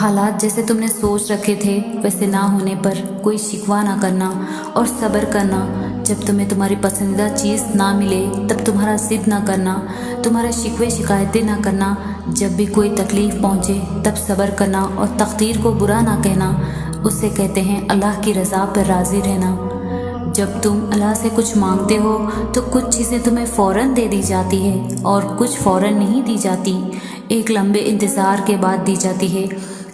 حالات جیسے تم نے سوچ رکھے تھے ویسے نہ ہونے پر کوئی شکوہ نہ کرنا اور صبر کرنا۔ جب تمہیں تمہاری پسندیدہ چیز نہ ملے تب تمہارا ضد نہ کرنا، تمہارا شکوے شکایتیں نہ کرنا۔ جب بھی کوئی تکلیف پہنچے تب صبر کرنا اور تقدیر کو برا نہ کہنا، اسے کہتے ہیں اللہ کی رضا پر راضی رہنا۔ جب تم اللہ سے کچھ مانگتے ہو تو کچھ چیزیں تمہیں فوراً دے دی جاتی ہے اور کچھ فوراً نہیں دی جاتی، ایک لمبے انتظار کے بعد دی جاتی ہے۔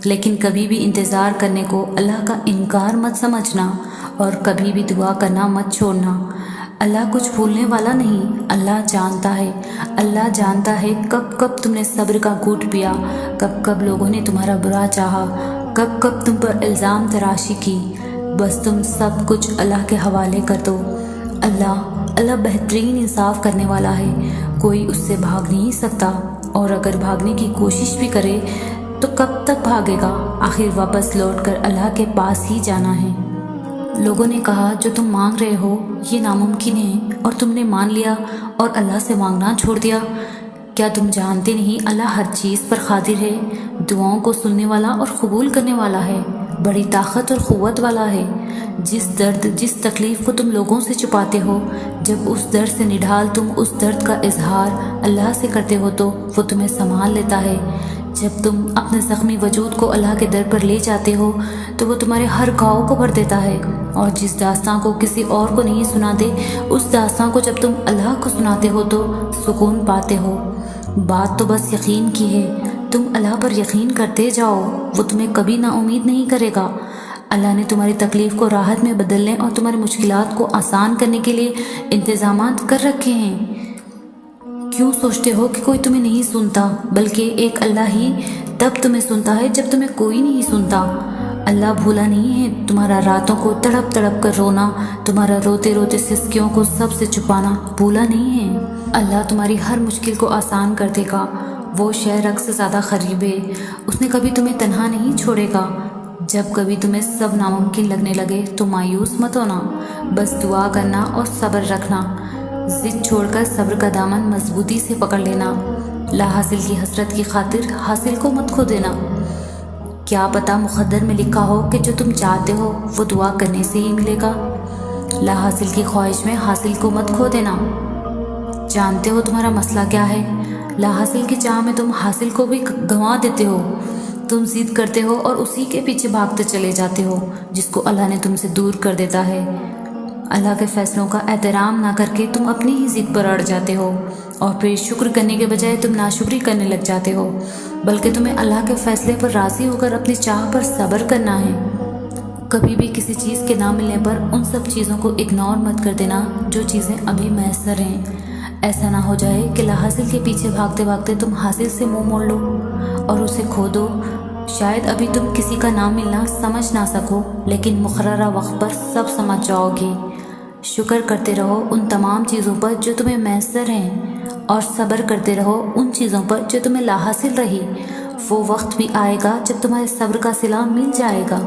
لیکن کبھی بھی انتظار کرنے کو اللہ کا انکار مت سمجھنا اور کبھی بھی دعا کرنا مت چھوڑنا۔ اللہ کچھ بھولنے والا نہیں، اللہ جانتا ہے کب کب تم نے صبر کا گھونٹ پیا، کب کب لوگوں نے تمہارا برا چاہا، کب کب تم پر الزام تراشی کی۔ بس تم سب کچھ اللہ کے حوالے کر دو۔ اللہ بہترین انصاف کرنے والا ہے، کوئی اس سے بھاگ نہیں سکتا، اور اگر بھاگنے کی کوشش بھی کرے تو کب تک بھاگے گا؟ آخر واپس لوٹ کر اللہ کے پاس ہی جانا ہے۔ لوگوں نے کہا جو تم مانگ رہے ہو یہ ناممکن ہے، اور تم نے مان لیا اور اللہ سے مانگنا چھوڑ دیا۔ کیا تم جانتے نہیں اللہ ہر چیز پر قادر ہے، دعاؤں کو سننے والا اور قبول کرنے والا ہے، بڑی طاقت اور قوت والا ہے۔ جس تکلیف کو تم لوگوں سے چھپاتے ہو، جب اس درد سے نڈھال تم اس درد کا اظہار اللہ سے کرتے ہو تو وہ تمہیں سنبھال لیتا ہے۔ جب تم اپنے زخمی وجود کو اللہ کے در پر لے جاتے ہو تو وہ تمہارے ہر گھاؤ کو بھر دیتا ہے، اور جس داستان کو کسی اور کو نہیں سناتے اس داستان کو جب تم اللہ کو سناتے ہو تو سکون پاتے ہو۔ بات تو بس یقین کی ہے، تم اللہ پر یقین کرتے جاؤ، وہ تمہیں کبھی نا امید نہیں کرے گا۔ اللہ نے تمہاری تکلیف کو راحت میں بدلنے اور تمہاری مشکلات کو آسان کرنے کے لیے انتظامات کر رکھے ہیں۔ کیوں سوچتے ہو کہ کوئی تمہیں نہیں سنتا؟ بلکہ ایک اللہ ہی تب تمہیں سنتا ہے جب تمہیں کوئی نہیں سنتا۔ اللہ بھولا نہیں ہے تمہارا راتوں کو تڑپ تڑپ کر رونا، تمہارا روتے روتے سسکیوں کو سب سے چھپانا بھولا نہیں ہے۔ اللہ تمہاری ہر مشکل کو آسان کر دے گا، وہ شے رگ سے زیادہ قریب ہے، اس نے کبھی تمہیں تنہا نہیں چھوڑے گا۔ جب کبھی تمہیں سب ناممکن لگنے لگے تو مایوس مت ہونا، بس دعا کرنا اور صبر رکھنا۔ ضد چھوڑ کر صبر کا دامن مضبوطی سے پکڑ لینا، لا حاصل کی حسرت کی خاطر حاصل کو مت کھو دینا۔ کیا پتہ مقدر میں لکھا ہو کہ جو تم چاہتے ہو وہ دعا کرنے سے ہی ملے گا۔ لا حاصل کی خواہش میں حاصل کو مت کھو دینا۔ جانتے ہو تمہارا مسئلہ کیا ہے؟ لا حاصل کی چاہ میں تم حاصل کو بھی گنوا دیتے ہو، تم ضد کرتے ہو اور اسی کے پیچھے بھاگتے چلے جاتے ہو جس کو اللہ نے تم سے دور کر دیتا ہے۔ اللہ کے فیصلوں کا احترام نہ کر کے تم اپنی ہی ضد پر اڑ جاتے ہو، اور پھر شکر کرنے کے بجائے تم ناشکری کرنے لگ جاتے ہو، بلکہ تمہیں اللہ کے فیصلے پر راضی ہو کر اپنی چاہ پر صبر کرنا ہے۔ کبھی بھی کسی چیز کے نہ ملنے پر ان سب چیزوں کو اگنور مت کر دینا جو چیزیں ابھی میسر ہیں۔ ایسا نہ ہو جائے کہ لا حاصل کے پیچھے بھاگتے بھاگتے تم حاصل سے منہ موڑ لو اور اسے کھو دو۔ شاید ابھی تم کسی کا نہ ملنا سمجھ نہ سکو، لیکن مقررہ وقت پر سب سمجھ جاؤ گے۔ شکر کرتے رہو ان تمام چیزوں پر جو تمہیں میسر ہیں، اور صبر کرتے رہو ان چیزوں پر جو تمہیں لا حاصل رہی۔ وہ وقت بھی آئے گا جب تمہارے صبر کا صلہ مل جائے گا،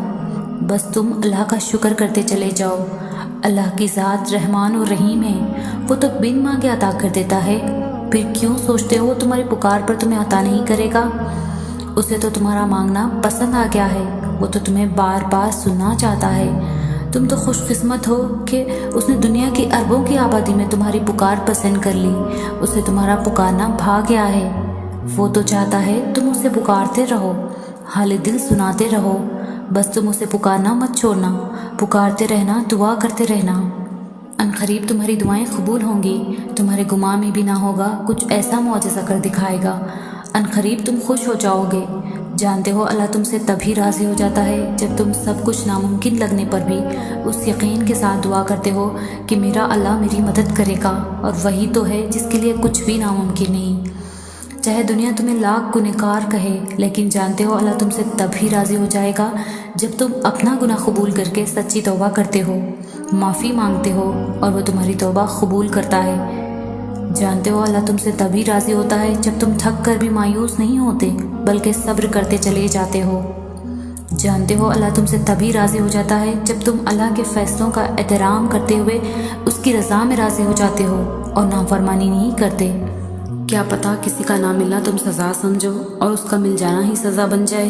بس تم اللہ کا شکر کرتے چلے جاؤ۔ اللہ کی ذات رحمان و رحیم ہے، وہ تو بن مانگے عطا کر دیتا ہے، پھر کیوں سوچتے ہو تمہاری پکار پر تمہیں عطا نہیں کرے گا؟ اسے تو تمہارا مانگنا پسند آ گیا ہے، وہ تو تمہیں بار بار سننا چاہتا ہے۔ تم تو خوش قسمت ہو کہ اس نے دنیا کی اربوں کی آبادی میں تمہاری پکار پسند کر لی، اسے تمہارا پکارنا بھا گیا ہے۔ وہ تو چاہتا ہے تم اسے پکارتے رہو، حال دل سناتے رہو، بس تم اسے پکارنا مت چھوڑنا، پکارتے رہنا، دعا کرتے رہنا۔ عنقریب تمہاری دعائیں قبول ہوں گی، تمہارے گمان میں بھی نہ ہوگا کچھ ایسا معجزہ کر دکھائے گا۔ عنقریب تم خوش ہو جاؤ گے۔ جانتے ہو اللہ تم سے تبھی راضی ہو جاتا ہے جب تم سب کچھ ناممکن لگنے پر بھی اس یقین کے ساتھ دعا کرتے ہو کہ میرا اللہ میری مدد کرے گا، اور وہی تو ہے جس کے لیے کچھ بھی ناممکن نہیں۔ چاہے دنیا تمہیں لاکھ گنہگار کہے، لیکن جانتے ہو اللہ تم سے تبھی راضی ہو جائے گا جب تم اپنا گناہ قبول کر کے سچی توبہ کرتے ہو، معافی مانگتے ہو، اور وہ تمہاری توبہ قبول کرتا ہے۔ جانتے ہو اللہ تم سے تبھی راضی ہوتا ہے جب تم تھک کر بھی مایوس نہیں ہوتے بلکہ صبر کرتے چلے جاتے ہو۔ جانتے ہو اللہ تم سے تبھی راضی ہو جاتا ہے جب تم اللہ کے فیصلوں کا احترام کرتے ہوئے اس کی رضا میں راضی ہو جاتے ہو اور نافرمانی نہیں کرتے۔ کیا پتہ کسی کا نہ ملنا تم سزا سمجھو اور اس کا مل جانا ہی سزا بن جائے۔